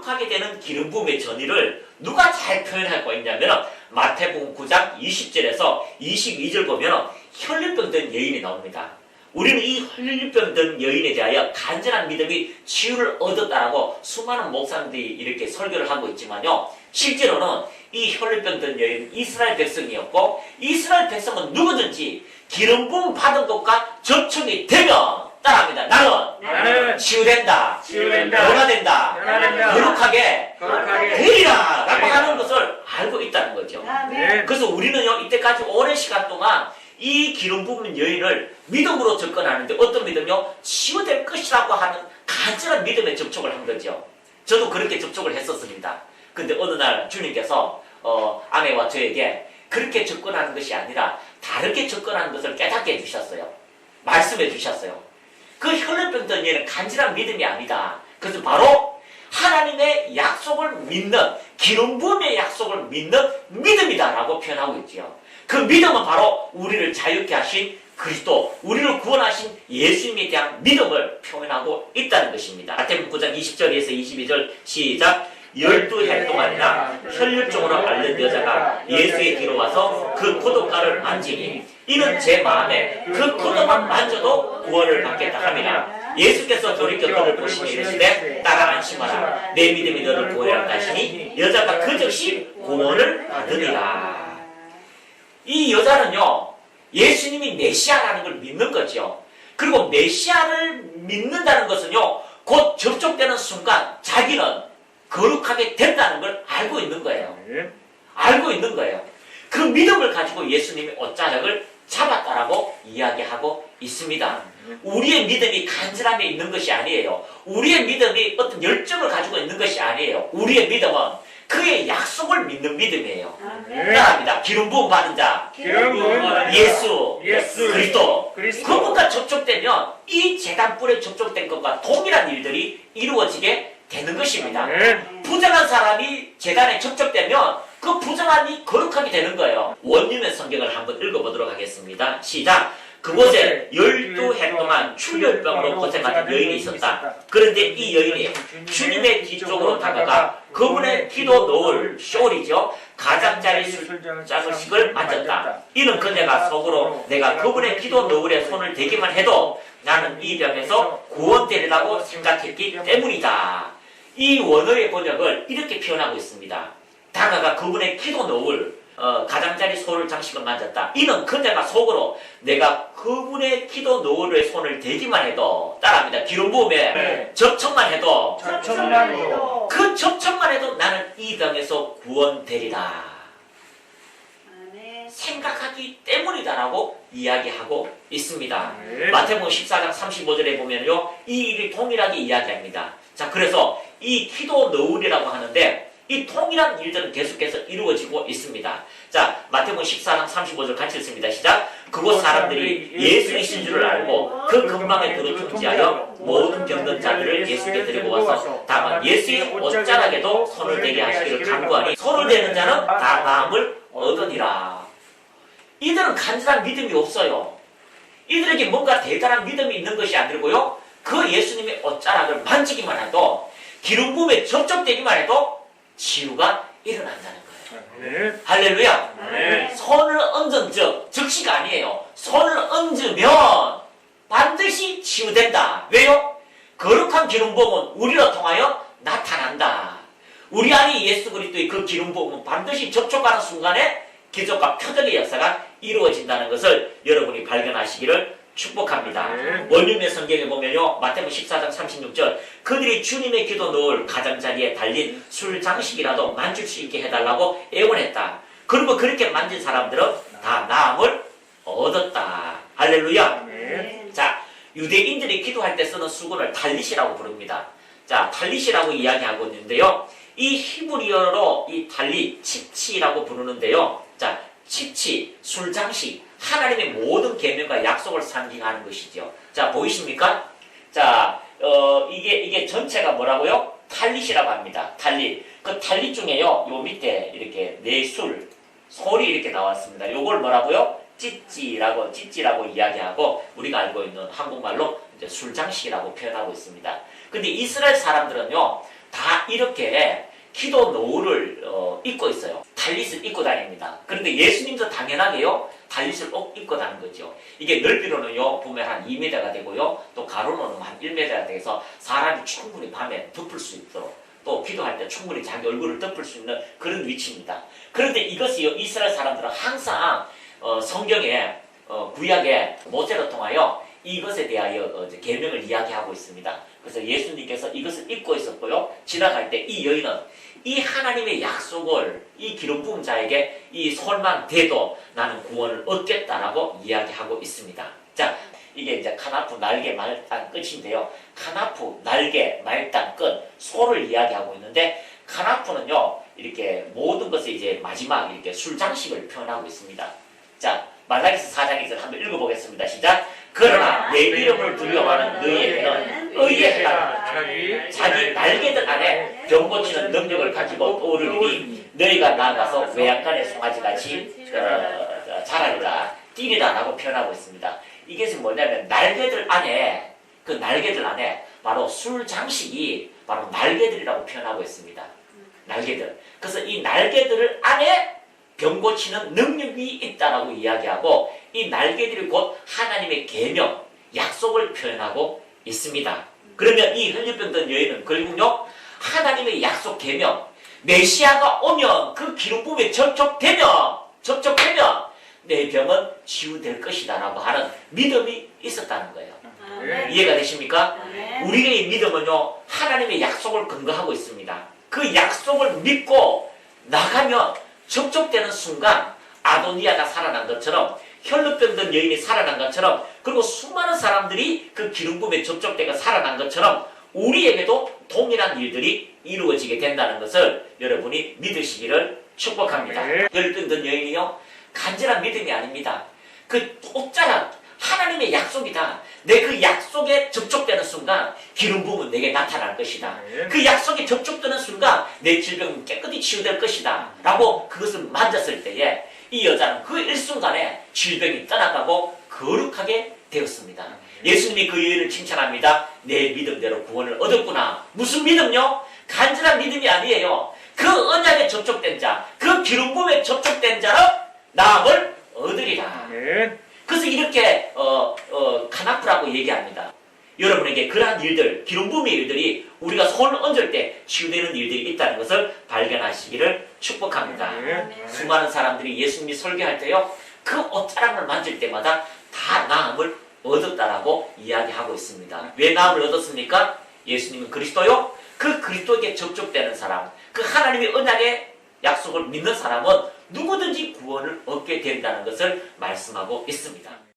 거룩하게 되는 기름 부음의 전의를 누가 잘 표현하고 있냐면 마태복음 9장 20절에서 22절 보면 혈류병 든 여인이 나옵니다. 우리는 이 혈류병 든 여인에 대하여 간절한 믿음이 치유를 얻었다라고 수많은 목사님들이 이렇게 설교를 하고 있지만요, 실제로는 이 혈류병 든 여인 이스라엘 백성이었고, 이스라엘 백성은 누구든지 기름 부음 받은 것과 접촉이 되면 따라합니다. 나는 치유된다. 변화된다. 거룩하게 되리라 라고 하는 것을 알고 있다는 거죠. 그래서 우리는요, 이때까지 오랜 시간 동안 이 기름 부은 여인을 믿음으로 접근하는데, 어떤 믿음요? 치유될 것이라고 하는 간절한 믿음에 접촉을 한 거죠. 저도 그렇게 접촉을 했었습니다. 근데 어느 날 주님께서 아내와 저에게 그렇게 접근하는 것이 아니라 다르게 접근하는 것을 깨닫게 해주셨어요. 말씀해 주셨어요. 그 혈류병 든 여인은 간절한 믿음이 아니다. 그것은 바로 하나님의 약속을 믿는, 기름 부음의 약속을 믿는 믿음이다라고 표현하고 있지요. 그 믿음은 바로 우리를 자유케 하신 그리스도, 우리를 구원하신 예수님에 대한 믿음을 표현하고 있다는 것입니다. 마태복음 9장 20절에서 22절 시작. 12해 동안이나 혈류증으로 앓는 여자가 예수의 뒤로 와서 그 포도가를 만지니 이는 제 마음에 그 포도만 만져도 구원을 받겠다 함이라. 예수께서 돌이켜 그를 보시니 이르시되 따라 안심하라. 내 믿음이 너를 구원하였다 하시니 여자가 그 즉시 구원을 받으니라. 이 여자는요, 예수님이 메시아라는 걸 믿는 거죠. 그리고 메시아를 믿는다는 것은요, 곧 접촉되는 순간 자기는 거룩하게 된다는 걸 알고 있는 거예요. 알고 있는 거예요. 그 믿음을 가지고 예수님이 옷자락을 잡았다라고 이야기하고 있습니다. 우리의 믿음이 간절함에 있는 것이 아니에요. 우리의 믿음이 어떤 열정을 가지고 있는 것이 아니에요. 우리의 믿음은 그의 약속을 믿는 믿음이에요. 따라합니다. 기름 부음 받은 자, 예수 그리스도. 그분과 접촉되면 이 제단불에 접촉된 것과 동일한 일들이 이루어지게 되는 것입니다. 부정한 사람이 제단에 접촉되면 그 부정함이 거룩하게 되는 거예요. 원유의 성경을 한번 읽어보도록 하겠습니다. 시작. 그곳에 12해 동안 출혈병으로 고생하는 여인이 있었다. 그런데 이 여인이 주님의 뒤쪽으로 다가가 그분의 기도 놓을 숄이죠, 가장자리 술장식을 만졌다. 이는 그녀가 속으로 내가 그분의 기도 놓을에 손을 대기만 해도 나는 이 병에서 구원되리라고 생각했기 때문이다. 이 원어의 번역을 이렇게 표현하고 있습니다. 다가가 그분의 기도 놓을 가장자리 소를 장식을 만졌다. 이는 그녀가 속으로 내가 그분의 기도 놓을에 손을 대기만 해도, 따라합니다. 기름 부음에 접촉만 해도 그 접촉만 해도 나는 이 병에서 구원되리라 생각하기 때문이다라고 이야기하고 있습니다. 마태복음 14장 35절에 보면요, 이 일이 동일하게 이야기합니다. 자, 그래서 이 기도 놓으리라고 하는데 이 동일한 일들은 계속해서 이루어지고 있습니다. 자, 마태복음 14장 35절 같이 읽습니다. 시작. 그곳 사람들이 예수이신 줄을 알고 그 근방에 그루통지하여 모든 병든 자들을 예수께 데리고 와서 다만 예수의 옷자락에도 손을 대게 하시기를 간구하니 손을 대는 자는 다 나음을 얻으니라. 이들은 간절한 믿음이 없어요. 이들에게 뭔가 대단한 믿음이 있는 것이 아니고요, 그 예수님의 옷자락을 만지기만 해도, 기름 부음에 접촉되기만 해도 치유가 일어난다는 거예요. 할렐루야. 손을 얹은 즉시가 아니에요. 손을 얹으면 반드시 치유된다. 왜요? 거룩한 기름 부음은 우리로 통하여 나타난다. 우리 안에 예수 그리스도의 그 기름 부음은 반드시 접촉하는 순간에 기적과 표적의 역사가 이루어진다는 것을 여러분이 발견하시기를 축복합니다. 원유의 성경에 보면요, 마태복음 14장 36절 그들이 주님의 기도 놓을 가장자리에 달린 술 장식이라도 만질 수 있게 해달라고 애원했다. 그리고 그렇게 만진 사람들은 다 나음을 얻었다. 할렐루야. 자, 유대인들이 기도할 때 쓰는 수건을 탈릿이라고 부릅니다. 자, 탈릿이라고 이야기하고 있는데요, 이 히브리어로 이 탈릿, 치치라고 부르는데요. 자, 치치, 술장식, 하나님의 모든 계명과 약속을 상징하는 것이죠. 자, 보이십니까? 자, 이게 전체가 뭐라고요? 탈릿이라고 합니다. 탈릿. 그 탈릿 중에요, 요 밑에 이렇게 솔이 이렇게 나왔습니다. 요걸 뭐라고요? 찌찌라고 이야기하고, 우리가 알고 있는 한국말로 이제 술장식이라고 표현하고 있습니다. 근데 이스라엘 사람들은요, 다 이렇게 기도 노후를 입고 있어요. 탈릿을 입고 다닙니다. 그런데 예수님도 당연하게요, 탈릿을 꼭 입고 다니는 거죠. 이게 넓이로는요, 보면 한 2m가 되고요, 또 가로로는 한 1m가 돼서 사람이 충분히 밤에 덮을 수 있도록, 또 기도할 때 충분히 자기 얼굴을 덮을 수 있는 그런 위치입니다. 그런데 이것이요, 이스라엘 사람들은 항상 성경에 구약의 모세를 통하여 이것에 대하여 계명을 이야기하고 있습니다. 그래서 예수님께서 이것을 입고 있었고요, 지나갈 때 이 여인은 이 하나님의 약속을 이 기름 부은 자에게 이 손만 대도 나는 구원을 얻겠다라고 이야기하고 있습니다. 자, 이게 이제 카나프, 날개, 말단, 끝인데요. 카나프, 날개, 말단, 끝, 소를 이야기하고 있는데, 카나프는요, 이렇게 모든 것을 이제 마지막 이렇게 술장식을 표현하고 있습니다. 자, 말라기서 4장 2절 한번 읽어보겠습니다. 시작. 그러나 내 이름을 두려워하는 너희에게는 의의 해가 자기 날개들 안에 병 고치는 능력을 가지고 떠오르니 너희가 나아가서 외양간의 송아지같이 자라리라, 뛰리라 라고 표현하고 있습니다. 이게 뭐냐면 날개들 안에, 그 날개들 안에 바로 술 장식이 바로 날개들이라고 표현하고 있습니다. 날개들. 그래서 이 날개들 안에 병 고치는 능력이 있다라고 이야기하고, 이 날개들이 곧 하나님의 계명, 약속을 표현하고 있습니다. 그러면 이 혈류병 든 여인은 결국요, 하나님의 약속 계명, 메시아가 오면 그 기름 부음에 접촉되면 내 병은 치유될 것이다 라고 하는 믿음이 있었다는 거예요. 이해가 되십니까? 우리의 믿음은요, 하나님의 약속을 근거하고 있습니다. 그 약속을 믿고 나가면 접촉되는 순간 아도니아가 살아난 것처럼, 혈루병 든 여인이 살아난 것처럼, 그리고 수많은 사람들이 그 기름 부음에 접촉되고 살아난 것처럼 우리에게도 동일한 일들이 이루어지게 된다는 것을 여러분이 믿으시기를 축복합니다. 혈루병 든 여인이요, 간절한 믿음이 아닙니다. 그 옷자락, 하나님의 약속이다. 내 그 약속에 접촉되는 순간 기름 부음은 내게 나타날 것이다. 그 약속에 접촉되는 순간 내 질병은 깨끗이 치유될 것이다 라고 그것을 만졌을 때에 이 여자는 그 일순간에 질병이 떠나가고 거룩하게 되었습니다. 예수님이 그 여인을 칭찬합니다. 내 믿음대로 구원을 얻었구나. 무슨 믿음요? 간절한 믿음이 아니에요. 그 언약에 접촉된 자, 그 기름 부음에 접촉된 자로 나음을 얻으리라. 그래서 이렇게 카나프라고 얘기합니다. 여러분에게 그러한 일들, 기름 부음의 일들이 우리가 손을 얹을 때 치유되는 일들이 있다는 것을 발견하시기를 축복합니다. 수많은 사람들이 예수님이 설교할 때요, 그 옷자락을 만질 때마다 다 나음을 얻었다라고 이야기하고 있습니다. 왜 나음을 얻었습니까? 예수님은 그리스도요, 그 그리스도에게 접촉되는 사람, 그 하나님의 언약의 약속을 믿는 사람은 누구든지 구원을 얻게 된다는 것을 말씀하고 있습니다.